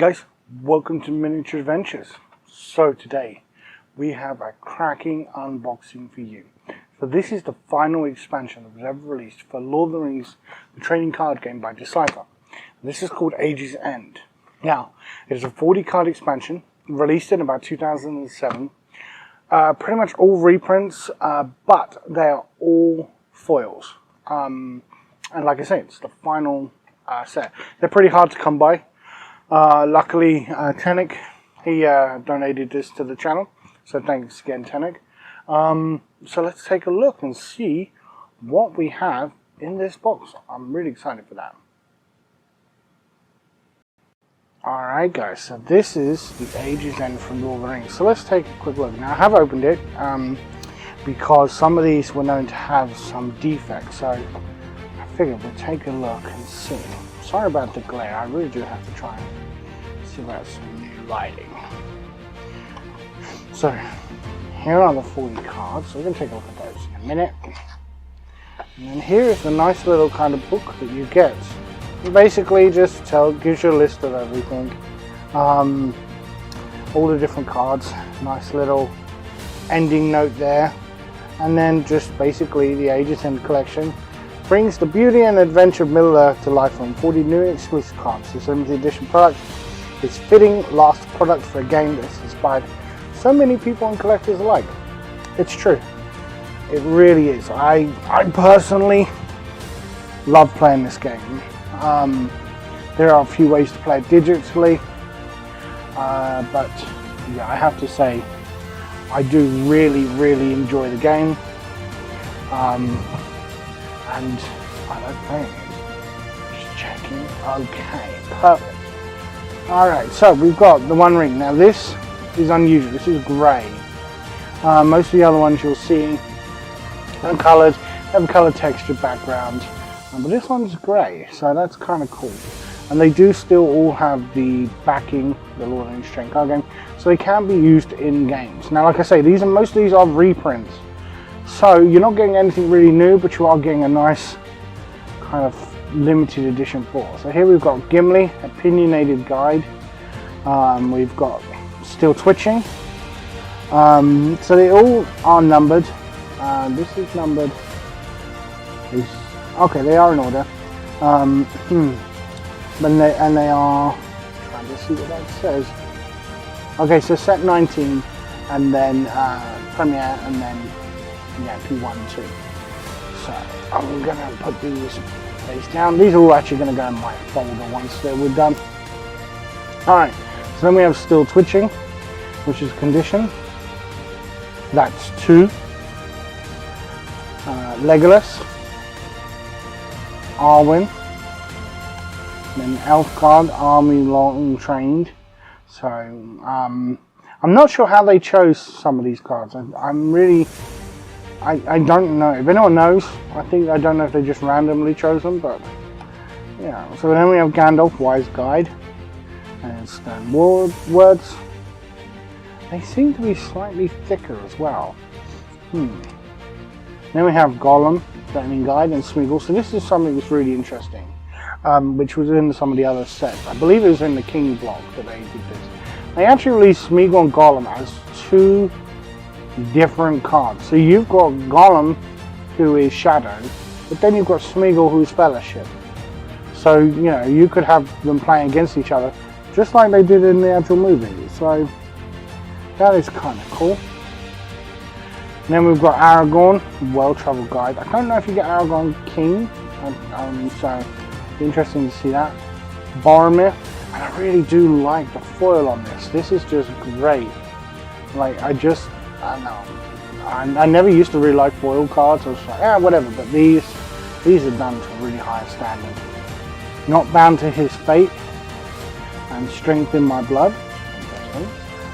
guys, welcome to Miniature Adventures. So today we have a cracking unboxing for you. So this is the final expansion that was ever released for Lord of the Rings, the trading card game by Decipher. This is called Age's End. Now, it is a 40 card expansion released in about 2007. Pretty much all reprints, but they are all foils. And like I say, it's the final set. They're pretty hard to come by. Luckily, Tenek, he donated this to the channel, so thanks again, Tenek. So let's take a look and see what we have in this box. I'm really excited for that. Alright guys, so this is the Age's End from Lord of the Rings. So let's take a quick look. Now I have opened it because some of these were known to have some defects, so I figured we'll take a look and see. Sorry about the glare, I really do have to try and see about some new lighting. So, here are the 40 cards, so we're going to take a look at those in a minute. And then here is the nice little kind of book that you get. It basically just gives you a list of everything. All the different cards, nice little ending note there. And then just basically the Age's End collection brings the beauty and adventure of Middle-earth to life on 40 new exclusive cards. This limited edition product is fitting last product for a game that's inspired so many people and collectors alike. It's true. It really is. I personally love playing this game. There are a few ways to play it digitally, but yeah, I have to say I do really enjoy the game. And I like playing it. Just checking. Okay, perfect. Alright, so we've got the One Ring. Now this is unusual. This is grey. Most of the other ones you'll see are coloured, have a coloured textured background. But this one's grey, so that's kind of cool. And they do still all have the backing, the Lord of the Rings trading card game, so they can be used in games. Now, like I say, most of these are reprints. So you're not getting anything really new, but you are getting a nice kind of limited edition for. So here we've got Gimli, Opinionated Guide. We've got Still Twitching. So they all are numbered. This is numbered. Okay, they are in order. And they are trying to see what that says. Okay, so set 19, and then Premiere, and then yeah, P1 and 2. So I'm gonna put these face down. These are all actually gonna go in my folder once we're done. Alright, so then we have Still Twitching, which is condition. That's 2. Legolas, Arwen, then Elf card, Army Long Trained. So I'm not sure how they chose some of these cards. I don't know. If anyone knows, I don't know if they just randomly chose them, but yeah. So then we have Gandalf, Wise Guide, and Stone Words. They seem to be slightly thicker as well. Then we have Gollum, Threatening Guide, and Smeagol. So this is something that's really interesting, which was in some of the other sets. I believe it was in the King block that they did this. They actually released Smeagol and Gollum as 2 different cards. So you've got Gollum, who is Shadow, but then you've got Smeagol, who's Fellowship. So, you know, you could have them playing against each other, just like they did in the actual movie. So, that is kind of cool. And then we've got Aragorn, Well-Traveled Guide. I don't know if you get Aragorn King, so it'd be interesting to see that. Boromir, and I really do like the foil on this. This is just great. Like, I don't know. I never used to really like foil cards. I was like, yeah, whatever. But these are done to a really high standard. Not Bound to His Fate, and Strength in My Blood. Interesting.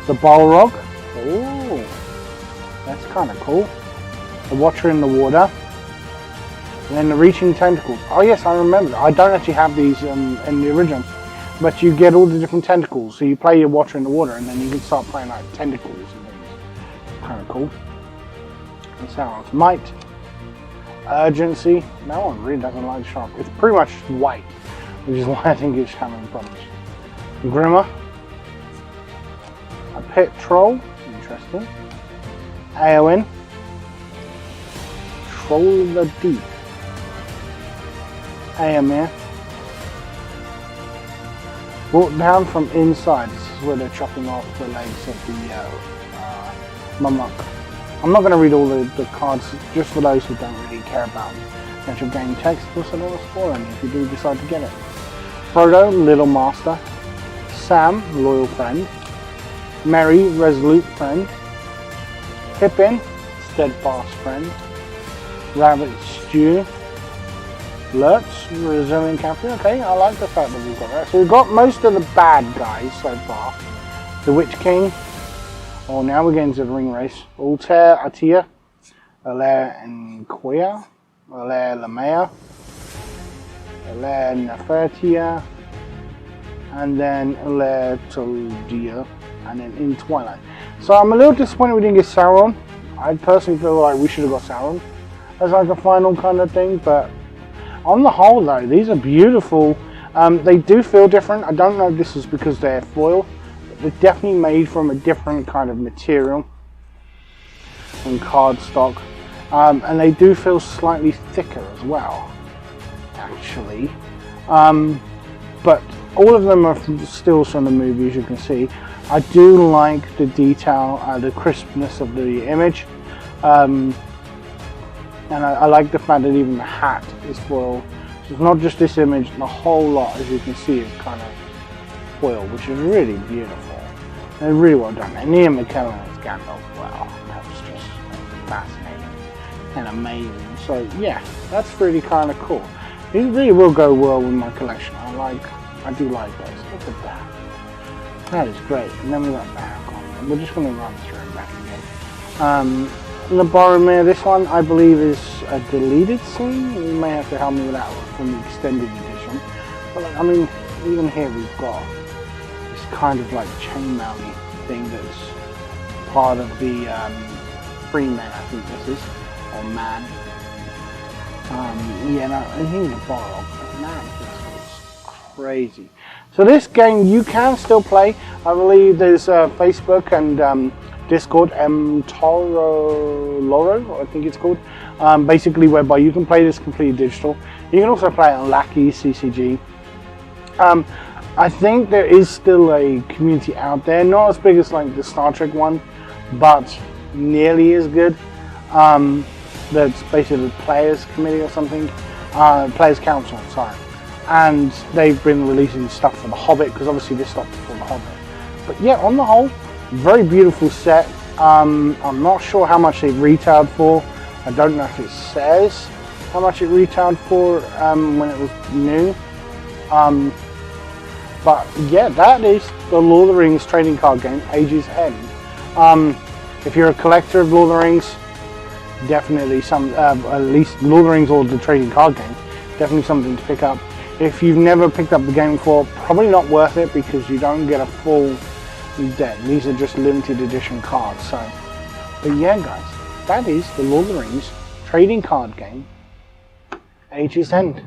The Balrog. Ooh, that's kind of cool. The Watcher in the Water. And then the Reaching Tentacles. Oh yes, I remember. I don't actually have these in the original, but you get all the different tentacles. So you play your Watcher in the Water, and then you can start playing like tentacles and things. Kind of cool. And sounds Might, Urgency. No one really doesn't like sharp. It's pretty much white, which is why I think it's having problems. Grimmer, a pit troll, interesting. Aowen, Troll of the Deep, Aemir, brought down from inside. This is where they're chopping off the legs of the Mumuk. I'm not going to read all the cards, just for those who don't really care about the actual game text. Plus, I don't want to spoil any if you do decide to get it. Frodo, Little Master. Sam, Loyal Friend. Merry, Resolute Friend. Pippin, Steadfast Friend. Rabbit Stew. Lurtz, Resilient Captain. Okay, I like the fact that we've got that. So we've got most of the bad guys so far. The Witch King. Oh, now we're getting to the ring race. Altair, Atia. Alair Nkoya. Alair Lamea. Alair Nefertia. And then Alair Toldia. And then in Twilight. So I'm a little disappointed we didn't get Sauron. I personally feel like we should have got Sauron as like a final kind of thing, but on the whole though, these are beautiful. They do feel different. I don't know if this is because they're foil, but they're definitely made from a different kind of material and cardstock. And they do feel slightly thicker as well, actually. But all of them are stills from the movie, as you can see. I do like the detail, the crispness of the image. And I like the fact that even the hat is foil. So it's not just this image, the whole lot, as you can see, is kind of foil, which is really beautiful. And really well done. And Ian McKellen as Gandalf, wow, that was just fascinating and amazing. So yeah, that's really kind of cool. It really will go well with my collection. I do like those. Look at that. That is great. And then we got back on. And we're just going to run through and back again. The Boromir, this one I believe is a deleted scene. You may have to help me with that one from the extended edition. But like, I mean, even here we've got this kind of like chainmail thing that's part of the Freeman, I think this is, or Man. Yeah, no, and here's a Boromir. Man, this is crazy. So this game you can still play. I believe there's Facebook and Discord, Loro, I think it's called. Basically, whereby you can play this completely digital. You can also play it on Lackey, CCG. I think there is still a community out there, not as big as like the Star Trek one, but nearly as good. That's basically the Players Committee or something, Players Council, sorry. And they've been releasing stuff for The Hobbit, because obviously this stopped before The Hobbit. But yeah, on the whole, very beautiful set. I'm not sure how much it retailed for. I don't know if it says how much it retailed for when it was new. But yeah, that is the Lord of the Rings trading card game, Age's End. If you're a collector of Lord of the Rings, definitely at least Lord of the Rings or the trading card game, definitely something to pick up. If you've never picked up the game before, probably not worth it because you don't get a full deck. These are just limited edition cards. So, but yeah, guys, that is the Lord of the Rings trading card game, Age's End.